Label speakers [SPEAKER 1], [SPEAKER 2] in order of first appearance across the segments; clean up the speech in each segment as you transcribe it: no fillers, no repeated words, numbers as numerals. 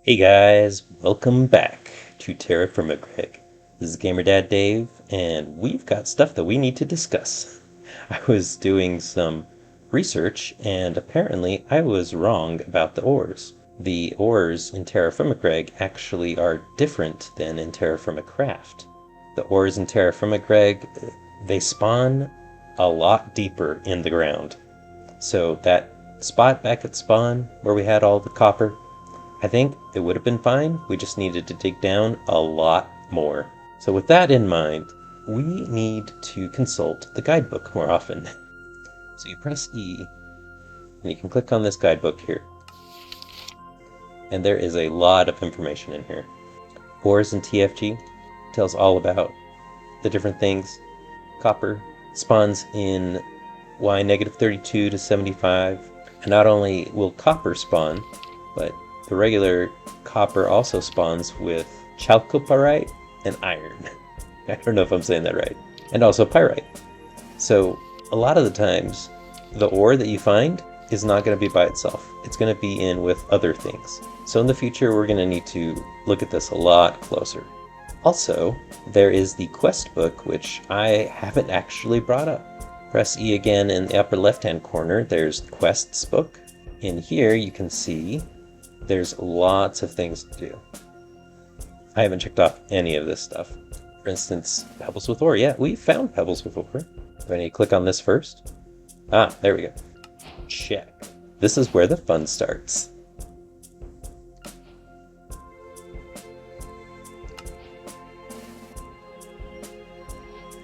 [SPEAKER 1] Hey guys, welcome back to Terrafirmagreg. This is Gamer Dad Dave, and we've got stuff that we need to discuss. I was doing some research, and apparently I was wrong about the ores. The ores in Terrafirmagreg actually are different than in Terrafirmacraft. The ores in Terrafirmagreg, they spawn a lot deeper in the ground. So that spot back at spawn where we had all the copper, I think it would have been fine. We just needed to dig down a lot more. So with that in mind, we need to consult the guidebook more often. So you press E, and you can click on this guidebook here. And there is a lot of information in here. Ores in TFG tells all about the different things. Copper spawns in Y -32 to 75. And not only will copper spawn, but the regular copper also spawns with chalcopyrite and iron. I don't know if I'm saying that right. And also pyrite. So a lot of the times, the ore that you find is not going to be by itself. It's going to be in with other things. So in the future, we're going to need to look at this a lot closer. Also, there is the quest book, which I haven't actually brought up. Press E again in the upper left-hand corner. There's the quests book. In here, you can see there's lots of things to do. I haven't checked off any of this stuff. For instance, pebbles with ore. Yeah, we found pebbles with ore. Do I need to click on this first? Ah, there we go. Check. This is where the fun starts.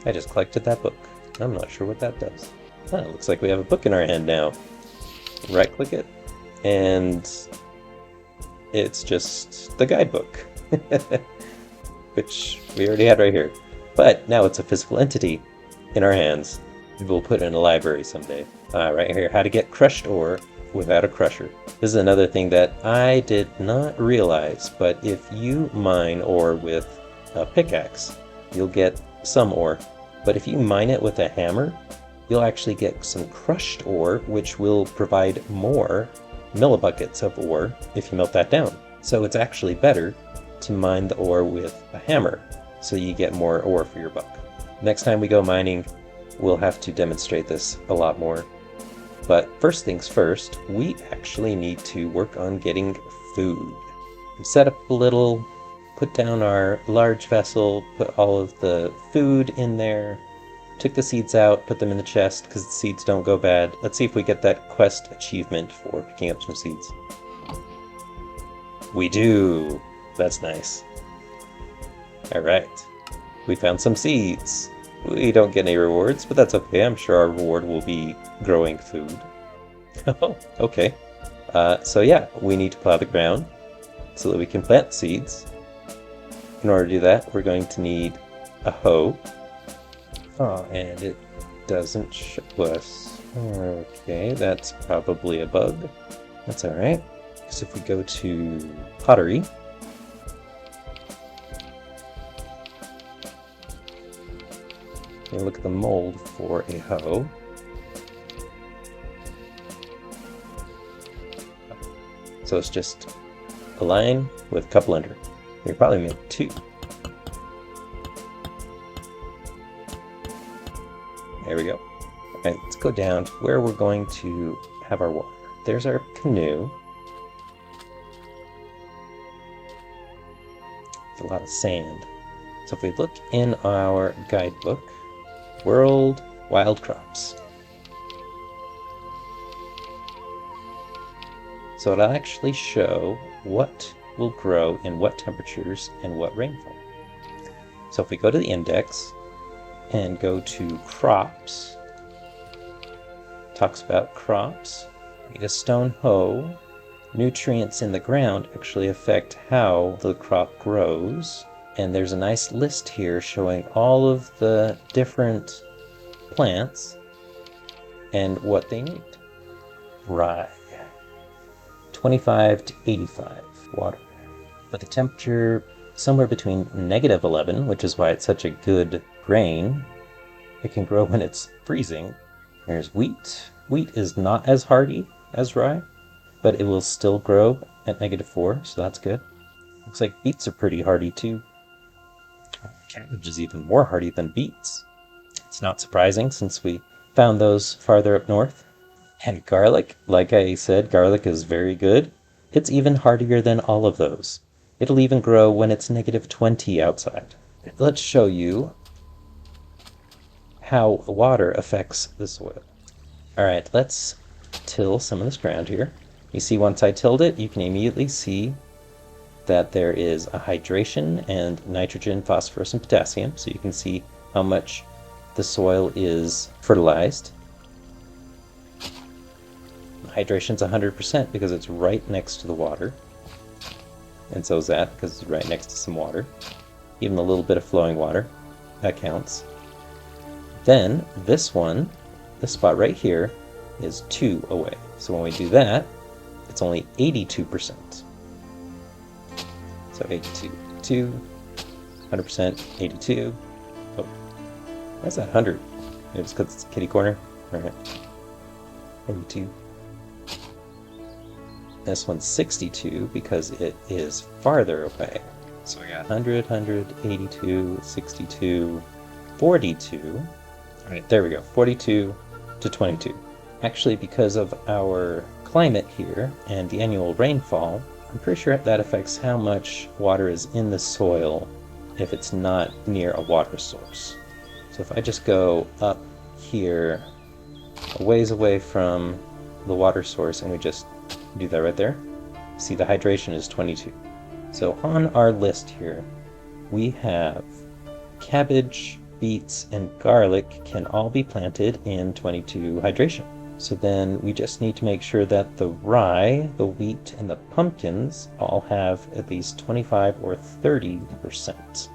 [SPEAKER 1] I just collected that book. I'm not sure what that does. Ah, it looks like we have a book in our hand now. Right click it, and it's just the guidebook, which we already had right here. But now it's a physical entity in our hands. We'll put it in a library someday. Right here, how to get crushed ore without a crusher. This is another thing that I did not realize, but if you mine ore with a pickaxe, you'll get some ore. But if you mine it with a hammer, you'll actually get some crushed ore, which will provide more millibuckets of ore if you melt that down. So it's actually better to mine the ore with a hammer, so you get more ore for your buck. Next time we go mining, we'll have to demonstrate this a lot more. But first things first, we actually need to work on getting food. Set up a little, put down our large vessel, put all of the food in there, took the seeds out, put them in the chest because the seeds don't go bad. Let's see if we get that quest achievement for picking up some seeds. We do! That's nice. Alright. We found some seeds. We don't get any rewards, but that's okay. I'm sure our reward will be growing food. Oh, okay. So yeah, we need to plow the ground so that we can plant seeds. In order to do that, we're going to need a hoe. Oh, and it doesn't show us. Okay, that's probably a bug. That's alright. Because if we go to pottery, and look at the mold for a hoe. So it's just a line with a couple under. We probably make two. There we go. Alright, let's go down to where we're going to have our water. There's our canoe. It's a lot of sand. So if we look in our guidebook, World Wild Crops. So it'll actually show what will grow in what temperatures and what rainfall. So if we go to the index and go to crops, talks about crops, need a stone hoe. Nutrients in the ground actually affect how the crop grows. And there's a nice list here showing all of the different plants and what they need. Rye, 25 to 85 water. With a temperature somewhere between -11, which is why it's such a good grain. It can grow when it's freezing. There's wheat. Wheat is not as hardy as rye, but it will still grow at -4, so that's good. Looks like beets are pretty hardy too. Cabbage is even more hardy than beets. It's not surprising since we found those farther up north. And garlic, like I said, garlic is very good. It's even hardier than all of those. It'll even grow when it's -20 outside. Let's show you how water affects the soil. All right, let's till some of this ground here. You see, once I tilled it, you can immediately see that there is a hydration and nitrogen, phosphorus, and potassium. So you can see how much the soil is fertilized. Hydration's 100% because it's right next to the water. And so is that because it's right next to some water. Even a little bit of flowing water, that counts. Then this one, this spot right here, is 2 away. So when we do that, it's only 82%. So 82, 100%, 82. Oh, why's that 100? Maybe it's because it's kitty corner. All right, 82. This one's 62 because it is farther away. So we got 100, 100, 82, 62, 42. All right, there we go, 42 to 22. Actually, because of our climate here and the annual rainfall, I'm pretty sure that affects how much water is in the soil if it's not near a water source. So if I just go up here, a ways away from the water source, and we just do that right there, see the hydration is 22. So on our list here, we have cabbage, beets, and garlic can all be planted in 22 hydration. So then we just need to make sure that the rye, the wheat, and the pumpkins all have at least 25 or 30%.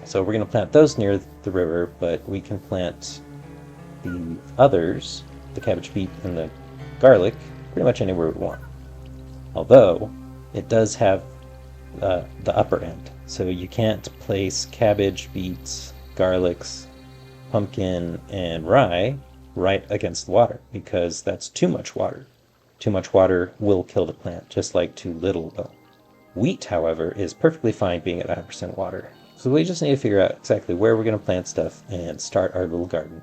[SPEAKER 1] So we're going to plant those near the river, but we can plant the others, the cabbage, beet, and the garlic, pretty much anywhere we want. Although it does have the upper end. So you can't place cabbage, beets, garlics, pumpkin, and rye right against the water because that's too much water. Too much water will kill the plant, just like too little will. Wheat, however, is perfectly fine being at 100% water. So we just need to figure out exactly where we're going to plant stuff and start our little garden.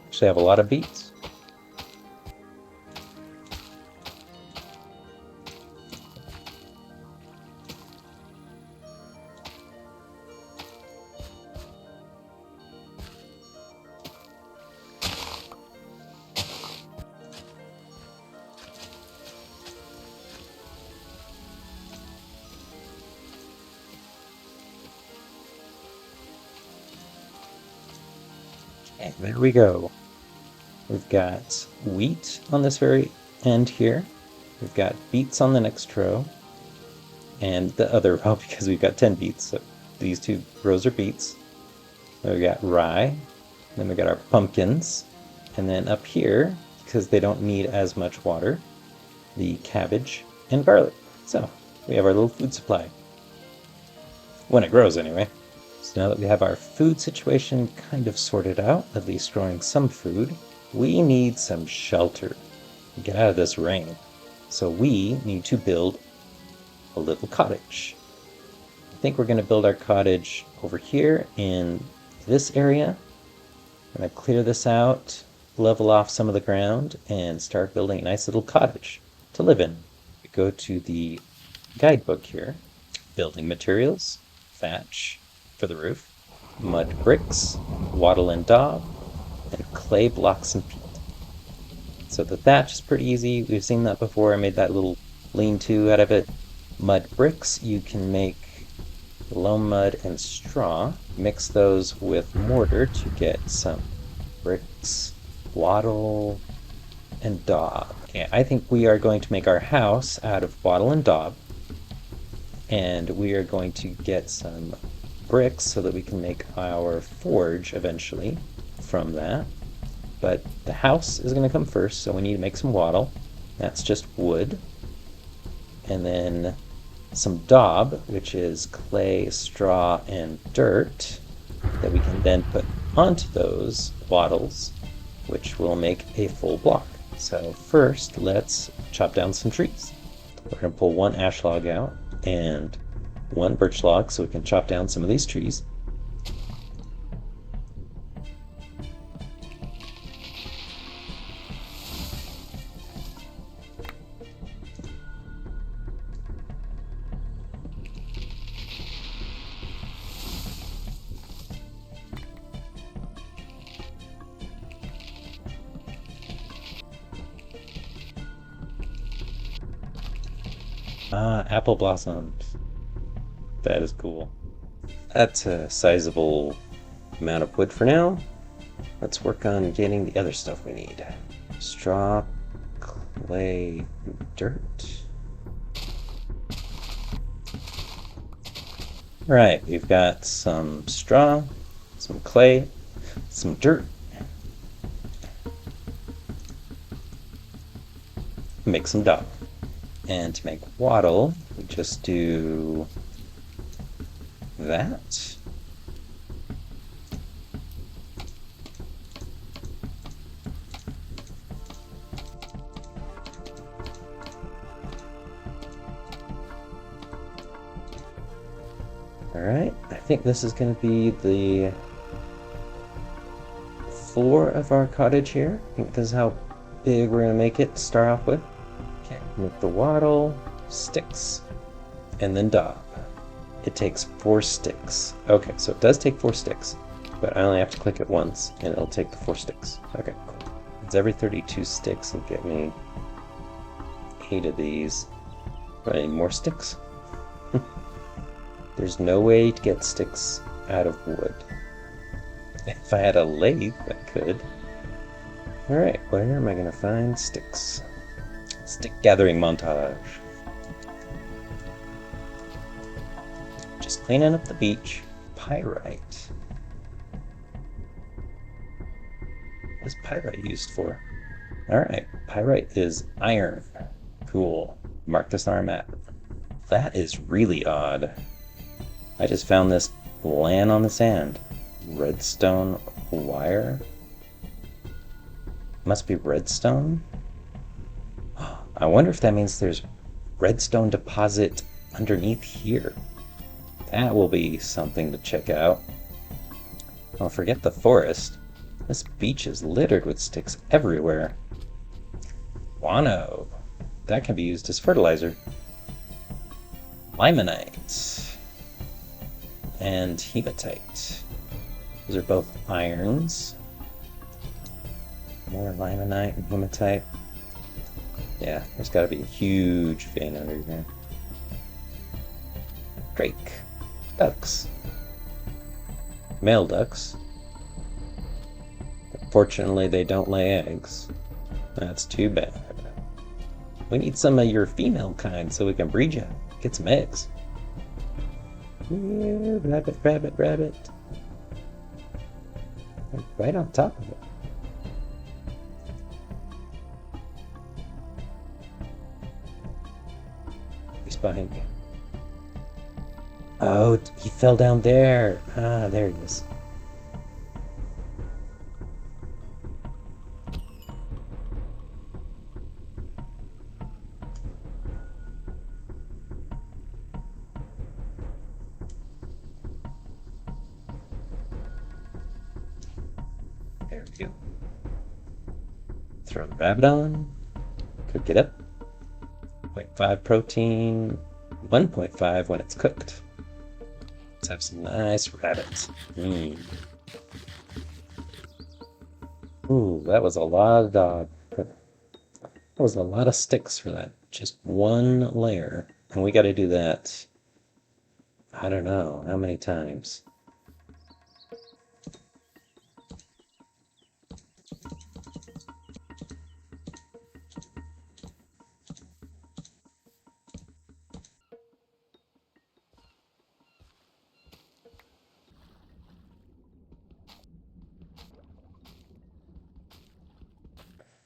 [SPEAKER 1] Actually have a lot of beets. Okay, there we go. We've got wheat on this very end here. We've got beets on the next row. And the other row, because we've got 10 beets. So these 2 rows are beets. Then we've got rye. Then we've got our pumpkins. And then up here, because they don't need as much water, the cabbage and garlic. So we have our little food supply. When it grows, anyway. So now that we have our food situation kind of sorted out, at least growing some food, we need some shelter to get out of this rain. So we need to build a little cottage. I think we're going to build our cottage over here in this area. I'm going to clear this out, level off some of the ground, and start building a nice little cottage to live in. We go to the guidebook here. Building materials, thatch for the roof, mud bricks, wattle and daub, and clay blocks and peat. So the thatch is pretty easy. We've seen that before. I made that little lean-to out of it. Mud bricks, you can make loam mud and straw. Mix those with mortar to get some bricks, wattle, and daub. Okay, I think we are going to make our house out of wattle and daub. And we are going to get some bricks so that we can make our forge eventually from that. But the house is going to come first, so we need to make some wattle. That's just wood. and then some daub, which is clay, straw, and dirt that we can then put onto those wattles, which will make a full block. So first, let's chop down some trees. We're going to pull one ash log out and one birch log so we can chop down some of these trees. Ah, apple blossoms. That is cool. That's a sizable amount of wood for now. Let's work on getting the other stuff we need. Straw, clay, dirt. Right, we've got some straw, some clay, some dirt. Make some dough. And to make wattle, we just do that. Alright, I think this is going to be the floor of our cottage here. I think this is how big we're going to make it to start off with. Okay, make the wattle, sticks, and then daub. It takes 4 sticks. Okay, so it does take 4 sticks, but I only have to click it once and it'll take the 4 sticks. Okay, cool. It's every 32 sticks will get me 8 of these. Do I need more sticks? There's no way to get sticks out of wood. If I had a lathe, I could. Alright, where am I going to find sticks? Stick gathering montage. Just cleaning up the beach. Pyrite. What is pyrite used for? Alright, pyrite is iron. Cool. Mark this on our map. That is really odd. I just found this laying on the sand. Redstone wire? Must be redstone? I wonder if that means there's redstone deposit underneath here. That will be something to check out. Oh, forget the forest. This beach is littered with sticks everywhere. Guano. That can be used as fertilizer. Limonite. And hematite. Those are both irons. More limonite and hematite. Yeah, there's got to be a huge vein under here. Drake. Ducks. Male ducks. Fortunately, they don't lay eggs. That's too bad. We need some of your female kind so we can breed you. Get some eggs. Yeah, rabbit, rabbit, rabbit. Right on top of it. He's behind me. Oh, he fell down there. Ah, there he is. There we go. Throw the rabbit on. Cook it up. 0.5 protein. 1.5 when it's cooked. Let's have some nice rabbits. Ooh, that was a lot of dog. That was a lot of sticks for that. Just one layer. And we got to do that, I don't know, how many times?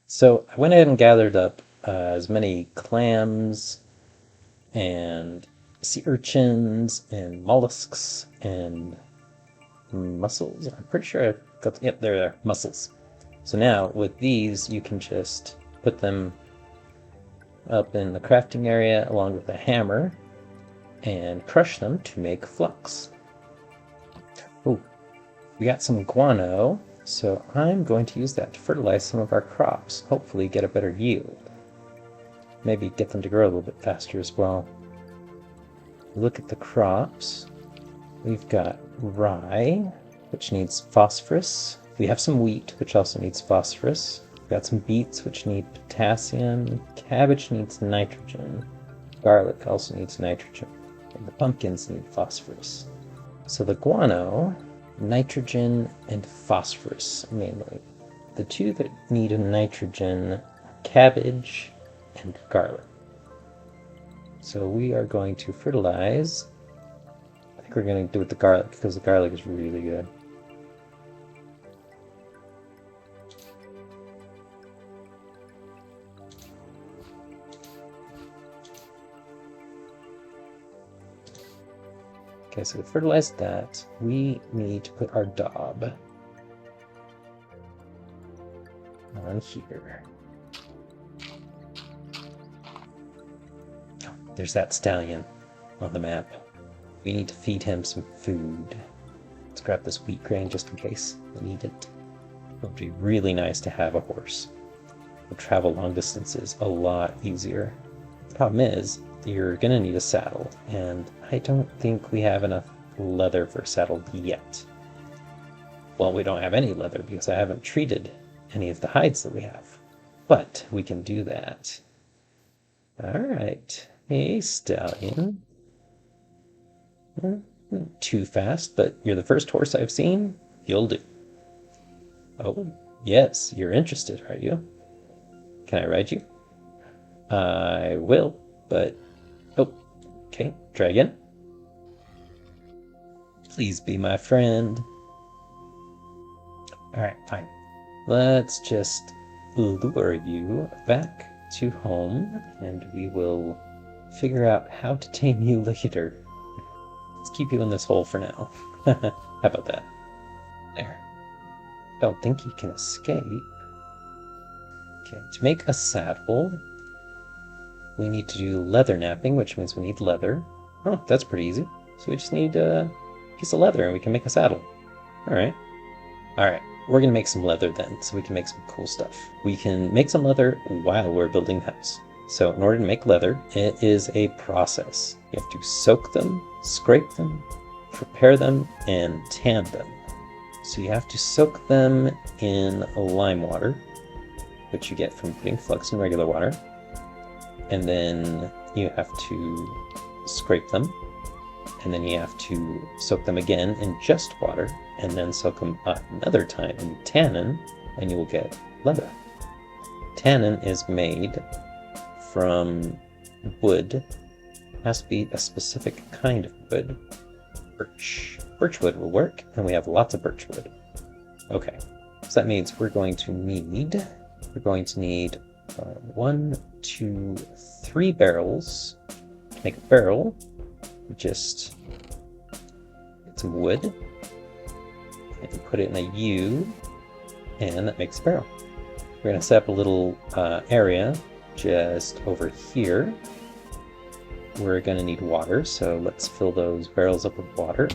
[SPEAKER 1] So I went ahead and gathered up as many clams and sea urchins and mollusks and mussels. I'm pretty sure I've got, yep, there, mussels. So now with these, you can just put them up in the crafting area along with a hammer and crush them to make flux. Oh, we got some guano, so I'm going to use that to fertilize some of our crops, hopefully get a better yield. Maybe get them to grow a little bit faster as well. Look at the crops. We've got rye, which needs phosphorus. We have some wheat, which also needs phosphorus. We've got some beets, which need potassium. Cabbage needs nitrogen. Garlic also needs nitrogen. And the pumpkins need phosphorus. So the guano, nitrogen and phosphorus mainly. The two that need nitrogen, cabbage and garlic. So we are going to fertilize. I think we're going to do it with the garlic because the garlic is really good. Okay, so we fertilized that. We need to put our daub on here. Oh, there's that stallion on the map. We need to feed him some food. Let's grab this wheat grain just in case we need it. It would be really nice to have a horse. We'll travel long distances a lot easier. The problem is, you're gonna need a saddle, and I don't think we have enough leather for a saddle yet. Well, we don't have any leather because I haven't treated any of the hides that we have. But we can do that. Alright. Hey, stallion. Not too fast, but you're the first horse I've seen. You'll do. Oh, yes, you're interested, are you? Can I ride you? I will, but... Oh, okay, try again. Please be my friend. Alright, fine. Let's just lure you back to home, and we will figure out how to tame you later. Let's keep you in this hole for now. How about that? There. Don't think you can escape. Okay, to make a saddle, we need to do leather napping, which means we need leather. Oh, that's pretty easy. So we just need a piece of leather and we can make a saddle. Alright. Alright, we're going to make some leather then, so we can make some cool stuff. We can make some leather while we're building the house. So in order to make leather, it is a process. You have to soak them, scrape them, prepare them, and tan them. So you have to soak them in lime water, which you get from putting flux in regular water. And then you have to scrape them, and then you have to soak them again in just water, and then soak them another time in tannin, and you will get leather. Tannin is made from wood. It has to be a specific kind of wood. Birch. Birchwood will work, and we have lots of birchwood. Okay, so that means we're going to need 1, 2, 3 barrels. To make a barrel, just get some wood and put it in a U, and that makes a barrel. We're going to set up a little area just over here. We're going to need water, so let's fill those barrels up with water.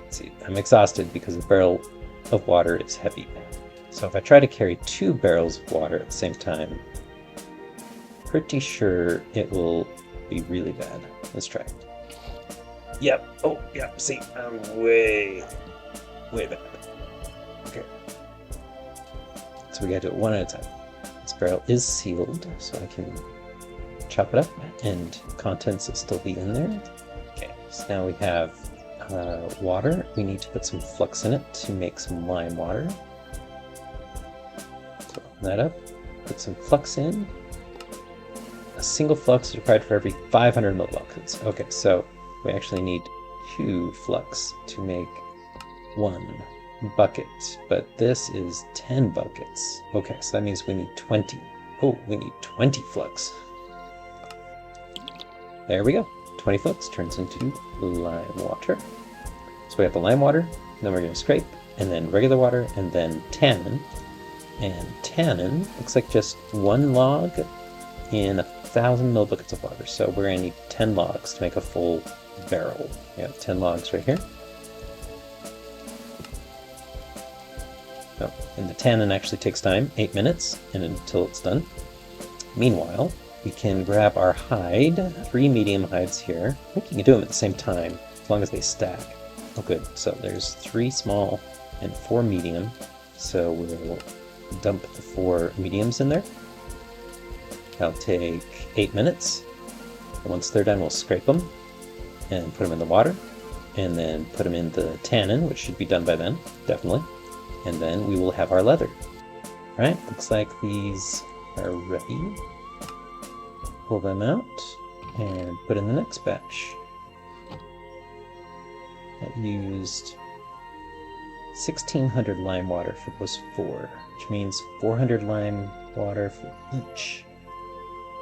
[SPEAKER 1] Let's see, I'm exhausted because a barrel of water is heavy. So if I try to carry 2 barrels of water at the same time, pretty sure it will be really bad. Let's try it. Yep. Oh, yeah. See, I'm way bad. Okay. So we gotta do it one at a time. This barrel is sealed, so I can chop it up and contents will still be in there. Okay, so now we have water. We need to put some flux in it to make some lime water. So open that up, put some flux in. A single flux is required for every 500 millibuckets. Okay, so we actually need 2 flux to make 1 bucket, but this is 10 buckets. Okay, so that means we need 20. Oh, we need 20 flux. There we go. 20 folks turns into lime water. So we got the lime water, then we're going to scrape, and then regular water, and then tannin. And tannin looks like just 1 log in 1,000 millibuckets of water. So we're going to need 10 logs to make a full barrel. We have 10 logs right here. Oh, and the tannin actually takes time, 8 minutes, and until it's done. Meanwhile, we can grab our hide, 3 medium hides here. I think you can do them at the same time, as long as they stack. Oh good, so there's 3 small and 4 medium. So we'll dump the 4 mediums in there. That'll take 8 minutes. And once they're done, we'll scrape them and put them in the water, and then put them in the tannin, which should be done by then, definitely. And then we will have our leather. All right, looks like these are ready. Pull them out and put in the next batch. That used 1,600 lime water for those 4, which means 400 lime water for each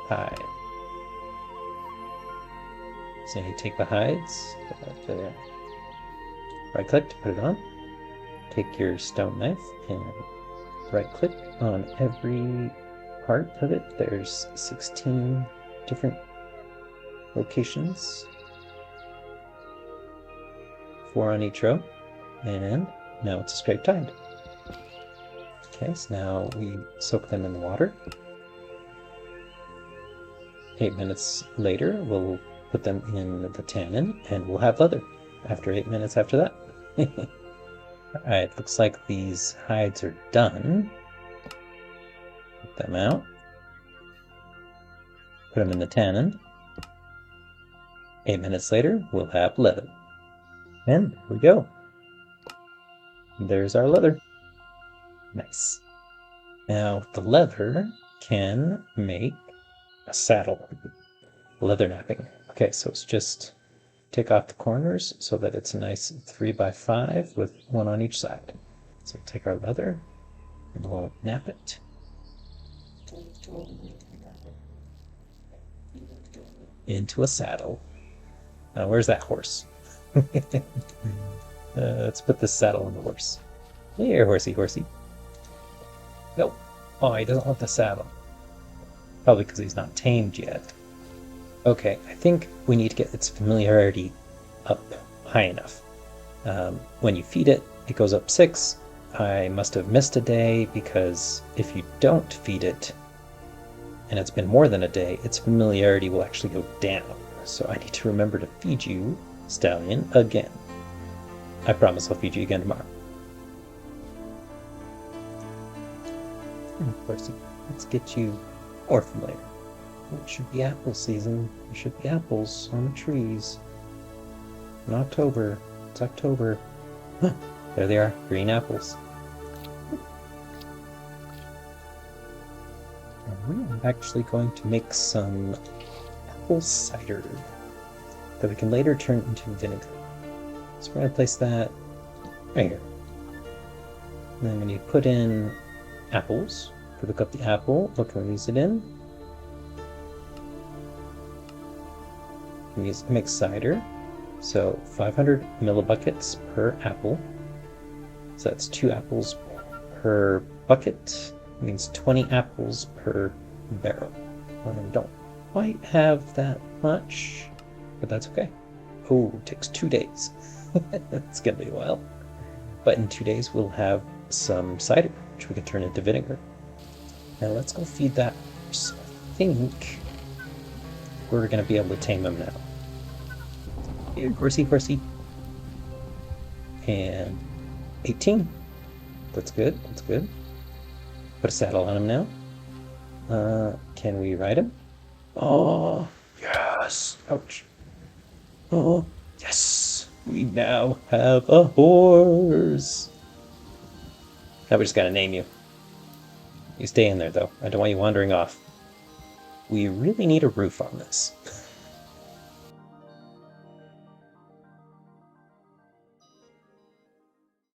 [SPEAKER 1] hide. So you take the hides, right click to put it on, take your stone knife and right click on every part of it. There's 16 different locations, 4 on each row, and now it's a scraped hide. Okay, so now we soak them in the water. 8 minutes later, we'll put them in the tannin, and we'll have leather after 8 minutes after that. Alright, looks like these hides are done. Put them out. Put them in the tannin. 8 minutes later, we'll have leather. And there we go. There's our leather. Nice. Now, the leather can make a saddle. Leather napping. Okay, so it's just take off the corners so that it's a nice 3x5 with 1 on each side. So take our leather and we'll nap it. Into a saddle. Now, where's that horse? Let's put this saddle on the horse. Here, horsey, horsey. Nope. Oh, he doesn't want the saddle. Probably because he's not tamed yet. Okay, I think we need to get its familiarity up high enough. When you feed it, it goes up 6. I must have missed a day, because if you don't feed it, and it's been more than a day, its familiarity will actually go down. So I need to remember to feed you, Stallion, again. I promise I'll feed you again tomorrow. Of course, let's get you more familiar. It should be apple season. There should be apples on the trees. In October. It's October. Huh, there they are, green apples. And we're actually going to make some apple cider that we can later turn into vinegar. So we're going to place that right here. And then when you put in apples, if we look up the apple, what can we use it in? We use it to make cider. So 500 millibuckets per apple. So that's 2 apples per bucket. It means 20 apples per barrel. Well, we don't quite have that much, but that's okay. Oh, it takes 2 days. It's gonna be a while. But in 2 days we'll have some cider, which we can turn into vinegar. Now let's go feed that horse. I think we're gonna be able to tame him now. Here, horsey, horsey. And 18. That's good, that's good. Put a saddle on him now. Can we ride him? Oh, yes. Ouch. Oh, yes. We now have a horse. Now we just gotta name you. You stay in there, though. I don't want you wandering off. We really need a roof on this.